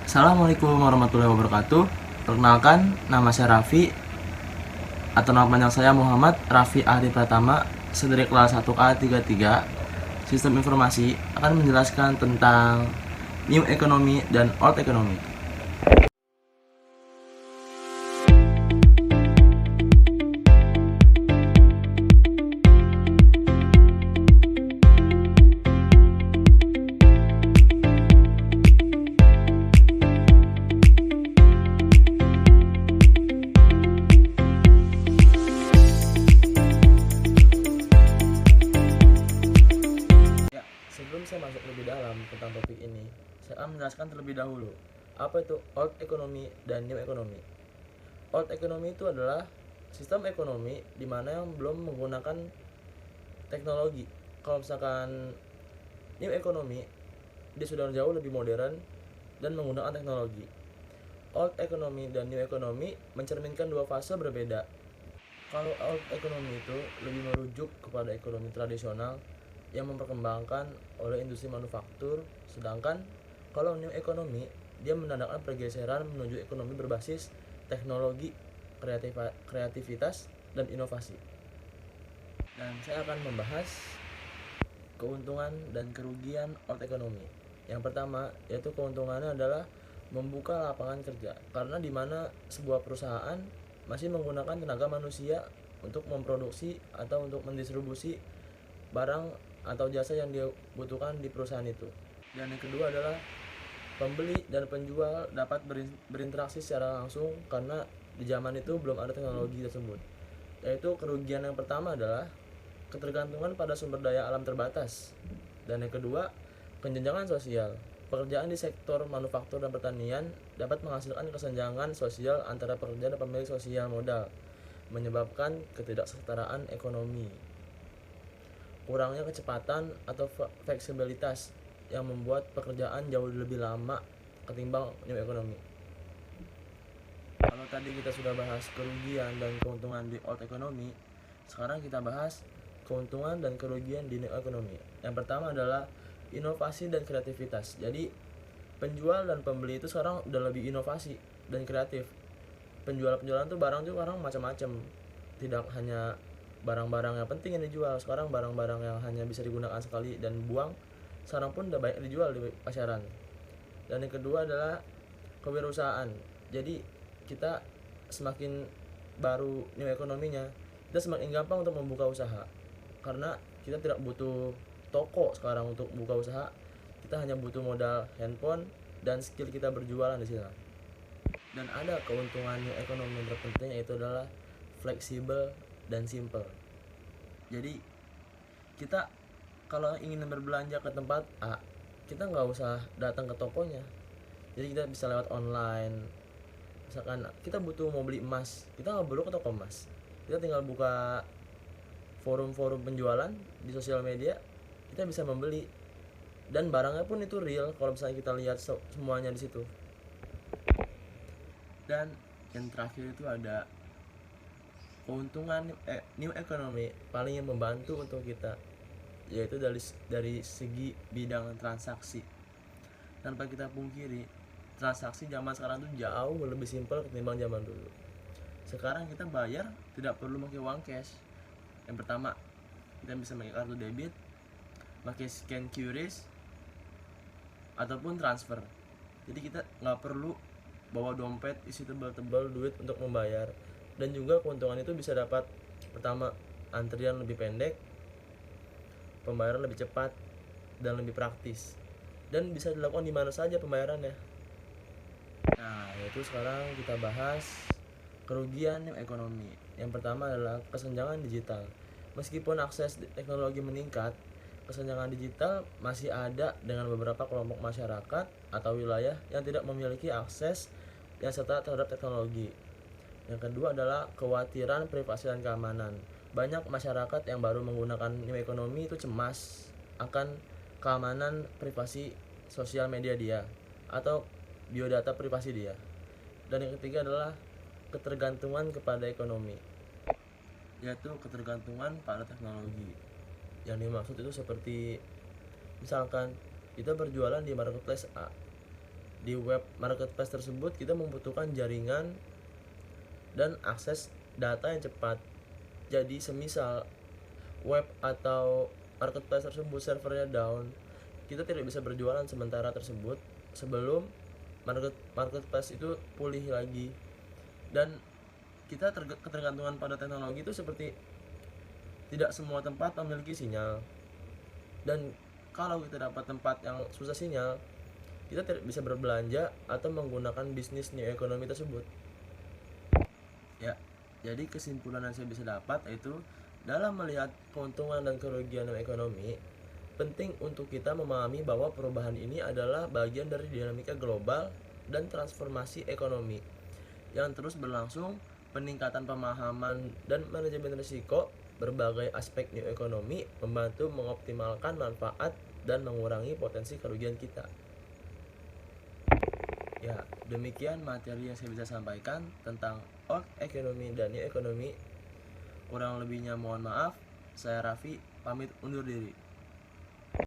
Assalamualaikum warahmatullahi wabarakatuh. Perkenalkan, nama saya Raffi atau nama panjang saya Muhammad Raffi Ahdi Pratama, dari kelas 1A33 Sistem Informasi, akan menjelaskan tentang New Economy dan Old Economy. Sebelum saya masuk lebih dalam tentang topik ini, saya akan menjelaskan terlebih dahulu apa itu Old Economy dan New Economy. Old Economy itu adalah sistem ekonomi di mana yang belum menggunakan teknologi. Kalau misalkan New Economy, dia sudah jauh lebih modern dan menggunakan teknologi. Old Economy dan New Economy mencerminkan dua fase berbeda. Kalau Old Economy itu lebih merujuk kepada ekonomi tradisional yang memperkembangkan oleh industri manufaktur, sedangkan kalau New Economy dia menandakan pergeseran menuju ekonomi berbasis teknologi, kreativitas, dan inovasi. Dan saya akan membahas keuntungan dan kerugian Old Economy. Yang pertama yaitu keuntungannya adalah membuka lapangan kerja, karena di mana sebuah perusahaan masih menggunakan tenaga manusia untuk memproduksi atau untuk mendistribusi barang atau jasa yang dibutuhkan di perusahaan itu. Dan yang kedua adalah pembeli dan penjual dapat berinteraksi secara langsung karena di zaman itu belum ada teknologi tersebut. Yaitu kerugian yang pertama adalah ketergantungan pada sumber daya alam terbatas. Dan yang kedua, kesenjangan sosial. Pekerjaan di sektor manufaktur dan pertanian dapat menghasilkan kesenjangan sosial antara pekerja dan pemilik sosial modal, menyebabkan ketidaksetaraan ekonomi. Kurangnya kecepatan atau fleksibilitas yang membuat pekerjaan jauh lebih lama ketimbang New Economy. Kalau tadi kita sudah bahas kerugian dan keuntungan di Old Economy, sekarang kita bahas keuntungan dan kerugian di New Economy. Yang pertama adalah inovasi dan kreativitas. Jadi penjual dan pembeli itu sekarang udah lebih inovasi dan kreatif. Penjualan tuh barang tuh sekarang macam-macam. Tidak hanya barang-barang yang penting yang dijual, sekarang barang-barang yang hanya bisa digunakan sekali dan buang sekarang pun udah banyak dijual di pasaran. Dan yang kedua adalah kewirausahaan. Jadi kita semakin baru new ekonominya, kita semakin gampang untuk membuka usaha karena kita tidak butuh toko sekarang untuk buka usaha. Kita hanya butuh modal handphone dan skill kita berjualan di sana. Dan ada keuntungan new ekonomi yang terpenting, yaitu adalah fleksibel dan simple. Jadi kita kalau ingin berbelanja ke tempat A, kita nggak usah datang ke tokonya. Jadi kita bisa lewat online. Misalkan kita butuh mau beli emas, kita nggak perlu ke toko emas. Kita tinggal buka forum-forum penjualan di sosial media, kita bisa membeli. Dan barangnya pun itu real kalau misalnya kita lihat semuanya di situ. Dan yang terakhir itu ada keuntungan new economy paling yang membantu untuk kita, yaitu dari segi bidang transaksi. Tanpa kita pungkiri, transaksi zaman sekarang tuh jauh lebih simpel ketimbang zaman dulu. Sekarang kita bayar tidak perlu pakai uang cash. Yang pertama, kita bisa pakai kartu debit, pakai scan QRIS, ataupun transfer. Jadi kita nggak perlu bawa dompet isi tebal-tebal duit untuk membayar. Dan juga keuntungan itu bisa dapat, pertama, antrian lebih pendek, pembayaran lebih cepat dan lebih praktis, dan bisa dilakukan di mana saja pembayarannya. Nah, yaitu sekarang kita bahas kerugian ekonomi. Yang pertama adalah kesenjangan digital. Meskipun akses teknologi meningkat, kesenjangan digital masih ada dengan beberapa kelompok masyarakat atau wilayah yang tidak memiliki akses yang setara terhadap teknologi. Yang kedua adalah kekhawatiran privasi dan keamanan. Banyak masyarakat yang baru menggunakan new economy itu cemas akan keamanan privasi sosial media dia atau biodata privasi dia. Dan yang ketiga adalah ketergantungan kepada ekonomi, yaitu ketergantungan pada teknologi. Yang dimaksud itu seperti misalkan kita berjualan di marketplace A, Di web marketplace tersebut kita membutuhkan jaringan dan akses data yang cepat. Jadi semisal web atau marketplace tersebut servernya down, kita tidak bisa berjualan sementara tersebut sebelum marketplace itu pulih lagi. Dan kita ketergantungan pada teknologi itu seperti tidak semua tempat memiliki sinyal, dan kalau kita dapat tempat yang susah sinyal, kita tidak bisa berbelanja atau menggunakan bisnis new economy tersebut. Ya, jadi kesimpulan yang saya bisa dapat yaitu dalam melihat keuntungan dan kerugian new ekonomi, penting untuk kita memahami bahwa perubahan ini adalah bagian dari dinamika global dan transformasi ekonomi yang terus berlangsung. Peningkatan pemahaman dan manajemen risiko berbagai aspek new ekonomi membantu mengoptimalkan manfaat dan mengurangi potensi kerugian kita. Ya, demikian materi yang saya bisa sampaikan tentang old economy dan new economy. Kurang lebihnya mohon maaf. Saya Raffi, pamit undur diri.